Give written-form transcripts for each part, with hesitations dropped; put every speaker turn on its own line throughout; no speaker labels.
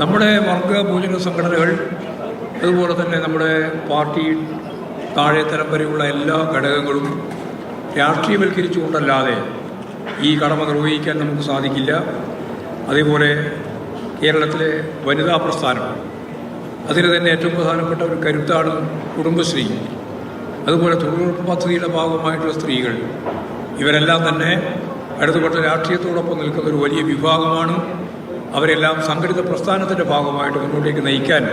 നമ്മുടെ വർഗ ഭോജന സംഘടനകൾ അതുപോലെ തന്നെ നമ്മുടെ പാർട്ടി താഴെത്തരം വരെയുള്ള എല്ലാ ഘടകങ്ങളും രാഷ്ട്രീയവൽക്കരിച്ചുകൊണ്ടല്ലാതെ ഈ കടമ നിർവഹിക്കാൻ നമുക്ക് സാധിക്കില്ല. അതേപോലെ കേരളത്തിലെ വനിതാ പ്രസ്ഥാനം, അതിന് തന്നെ ഏറ്റവും പ്രധാനപ്പെട്ട ഒരു കരുത്താണ് കുടുംബശ്രീ. അതുപോലെ തൊഴിലുറപ്പ് പദ്ധതിയുടെ ഭാഗമായിട്ടുള്ള സ്ത്രീകൾ, ഇവരെല്ലാം തന്നെ ഇടതുപക്ഷ രാഷ്ട്രീയത്തോടൊപ്പം നിൽക്കുന്ന ഒരു വലിയ വിഭാഗമാണ്. അവരെല്ലാം സംഘടിത പ്രസ്ഥാനത്തിൻ്റെ ഭാഗമായിട്ട് മുന്നോട്ടേക്ക് നയിക്കാൻ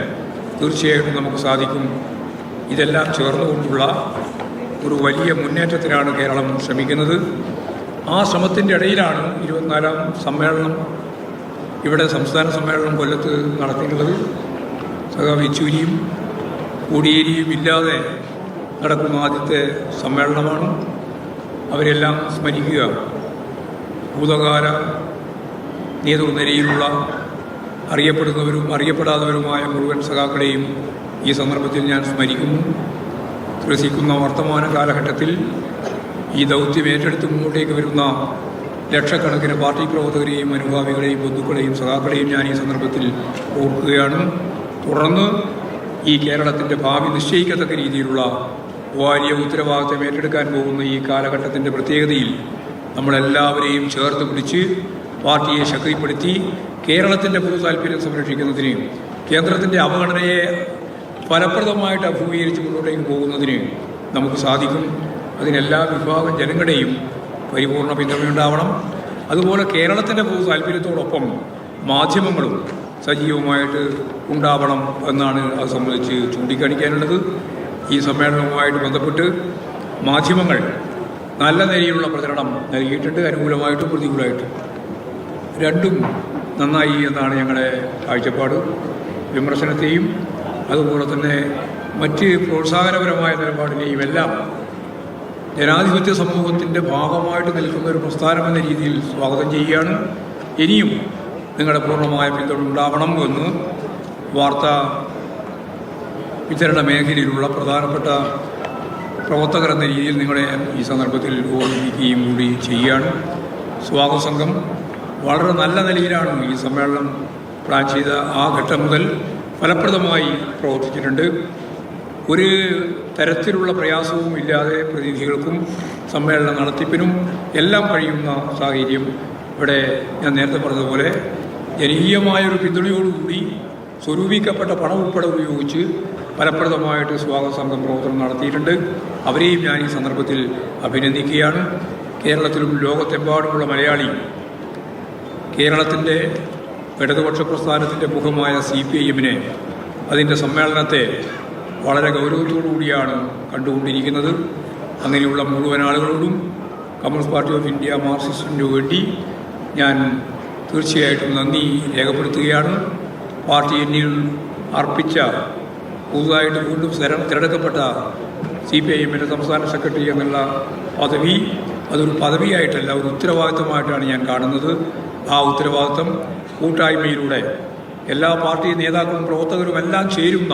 തീർച്ചയായിട്ടും നമുക്ക് സാധിക്കും. ഇതെല്ലാം ചേർന്നുകൊണ്ടുള്ള ഒരു വലിയ മുന്നേറ്റത്തിനാണ് കേരളം ശ്രമിക്കുന്നത്. ആ ശ്രമത്തിൻ്റെ ഇടയിലാണ് 24ാം സമ്മേളനം, ഇവിടെ സംസ്ഥാന സമ്മേളനം കൊല്ലത്ത് നടത്തിയിട്ടുള്ളത്. സഖാവ് യെച്ചൂരിയും കോടിയേരിയും ഇല്ലാതെ നടക്കുന്ന ആദ്യത്തെ സമ്മേളനമാണ്. അവരെല്ലാം സ്മരിക്കുക. ഭൂതകാല നേതൃനിരയിലുള്ള അറിയപ്പെടുന്നവരും അറിയപ്പെടാത്തവരുമായ മുഴുവൻ സഖാക്കളെയും ഈ സന്ദർഭത്തിൽ ഞാൻ സ്മരിക്കുന്നു. ത്രസിക്കുന്ന വർത്തമാന കാലഘട്ടത്തിൽ ഈ ദൗത്യം ഏറ്റെടുത്ത് മുന്നോട്ടേക്ക് വരുന്ന ലക്ഷക്കണക്കിന് പാർട്ടി പ്രവർത്തകരെയും അനുഭാവികളെയും ബന്ധുക്കളെയും സഖാക്കളെയും ഞാൻ ഈ സന്ദർഭത്തിൽ ഓർക്കുകയാണ്. തുടർന്ന് ഈ കേരളത്തിൻ്റെ ഭാവി നിശ്ചയിക്കത്തക്ക രീതിയിലുള്ള വലിയ ഉത്തരവാദിത്തം ഏറ്റെടുക്കാൻ പോകുന്ന ഈ കാലഘട്ടത്തിൻ്റെ പ്രത്യേകതയിൽ നമ്മളെല്ലാവരെയും ചേർത്ത് പിടിച്ച് പാർട്ടിയെ ശക്തിപ്പെടുത്തി കേരളത്തിൻ്റെ പൊതു താല്പര്യം സംരക്ഷിക്കുന്നതിന്, കേന്ദ്രത്തിൻ്റെ അവഗണനയെ ഫലപ്രദമായിട്ട് അഭിമുഖീകരിച്ച് മുന്നോട്ടേക്ക് പോകുന്നതിന് നമുക്ക് സാധിക്കും. അതിനെല്ലാ വിഭാഗം ജനങ്ങളുടെയും പരിപൂർണ പിന്തുണയുണ്ടാവണം. അതുപോലെ കേരളത്തിൻ്റെ പൊതു താല്പര്യത്തോടൊപ്പം മാധ്യമങ്ങളും സജീവമായിട്ട് ഉണ്ടാവണം എന്നാണ് അത് സംബന്ധിച്ച് ചൂണ്ടിക്കാണിക്കാനുള്ളത്. ഈ സമ്മേളനവുമായിട്ട് ബന്ധപ്പെട്ട് മാധ്യമങ്ങൾ നല്ല നിലയിലുള്ള പ്രചരണം നൽകിയിട്ടുണ്ട്, അനുകൂലമായിട്ടും പ്രതികൂലമായിട്ടും. രണ്ടും നന്നായി എന്നാണ് ഞങ്ങളുടെ കാഴ്ചപ്പാട്. വിമർശനത്തെയും അതുപോലെ തന്നെ മറ്റ് പ്രോത്സാഹനപരമായ നിലപാടിനെയും എല്ലാം ജനാധിപത്യ സമൂഹത്തിൻ്റെ ഭാഗമായിട്ട് നിൽക്കുന്ന ഒരു പ്രസ്ഥാനമെന്ന രീതിയിൽ സ്വാഗതം ചെയ്യുകയാണ്. ഇനിയും നിങ്ങളുടെ പൂർണ്ണമായ പിന്തുണ ഉണ്ടാവണം എന്ന് വാർത്താ വിതരണ മേഖലയിലുള്ള പ്രധാനപ്പെട്ട പ്രവർത്തകർ എന്ന രീതിയിൽ നിങ്ങളെ ഈ സന്ദർഭത്തിൽ ഓർമ്മിപ്പിക്കുകയും കൂടി ചെയ്യുകയാണ്. സ്വാഗത സംഘം വളരെ നല്ല നിലയിലാണ് ഈ സമ്മേളനം പ്ലാൻ ചെയ്ത ആ ഘട്ടം മുതൽ ഫലപ്രദമായി പ്രവർത്തിച്ചിട്ടുണ്ട്. ഒരു തരത്തിലുള്ള പ്രയാസവും ഇല്ലാതെ പ്രതിനിധികൾക്കും സമ്മേളന നടത്തിപ്പിനും എല്ലാം കഴിയുന്ന സാഹചര്യം ഇവിടെ ഞാൻ നേരത്തെ പറഞ്ഞതുപോലെ ജനകീയമായൊരു പിന്തുണയോടുകൂടി സ്വരൂപിക്കപ്പെട്ട പണം ഉൾപ്പെടെ ഉപയോഗിച്ച് ഫലപ്രദമായിട്ട് സ്വാഗത സംഘം പ്രവർത്തനം നടത്തിയിട്ടുണ്ട്. അവരെയും ഞാൻ ഈ സന്ദർഭത്തിൽ അഭിനന്ദിക്കുകയാണ്. കേരളത്തിലും ലോകത്തെമ്പാടുമുള്ള മലയാളി കേരളത്തിൻ്റെ ഇടതുപക്ഷ പ്രസ്ഥാനത്തിൻ്റെ മുഖമായ CPIM-നെ, അതിൻ്റെ സമ്മേളനത്തെ വളരെ ഗൗരവത്തോടു കൂടിയാണ് കണ്ടുകൊണ്ടിരിക്കുന്നത്. അങ്ങനെയുള്ള മുഴുവൻ ആളുകളോടും കമ്മ്യൂണിസ്റ്റ് പാർട്ടി ഓഫ് ഇന്ത്യ മാർക്സിസ്റ്റിനു വേണ്ടി ഞാൻ തീർച്ചയായിട്ടും നന്ദി രേഖപ്പെടുത്തുകയാണ്. പാർട്ടി എന്നിൽ അർപ്പിച്ച പുതുതായിട്ട് വീണ്ടും തിരഞ്ഞെടുക്കപ്പെട്ട CPIM-ൻ്റെ സംസ്ഥാന സെക്രട്ടറി എന്നുള്ള പദവി, അതൊരു പദവിയായിട്ടല്ല, ഒരു ഉത്തരവാദിത്തമായിട്ടാണ് ഞാൻ കാണുന്നത്. ആ ഉത്തരവാദിത്തം കൂട്ടായ്മയിലൂടെ എല്ലാ പാർട്ടി നേതാക്കളും പ്രവർത്തകരും എല്ലാം ചേരുന്ന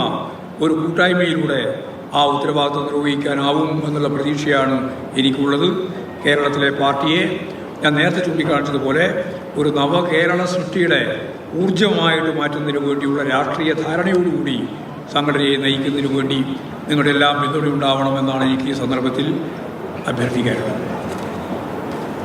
ഒരു കൂട്ടായ്മയിലൂടെ ആ ഉത്തരവാദിത്തം നിർവഹിക്കാനാവും എന്നുള്ള പ്രതീക്ഷയാണ് എനിക്കുള്ളത്. കേരളത്തിലെ പാർട്ടിയെ ഞാൻ നേരത്തെ ചൂണ്ടിക്കാണിച്ചതുപോലെ ഒരു നവകേരള സൃഷ്ടിയുടെ ഊർജ്ജമായിട്ട് മാറ്റുന്നതിന് വേണ്ടിയുള്ള രാഷ്ട്രീയ ധാരണയോടുകൂടി സംഘടനയെ നയിക്കുന്നതിന് വേണ്ടി നിങ്ങളുടെ എല്ലാം പിന്തുണ ഉണ്ടാവണമെന്നാണ് എനിക്ക് ഈ സന്ദർഭത്തിൽ അഭ്യർത്ഥിക്കാനുള്ളത്.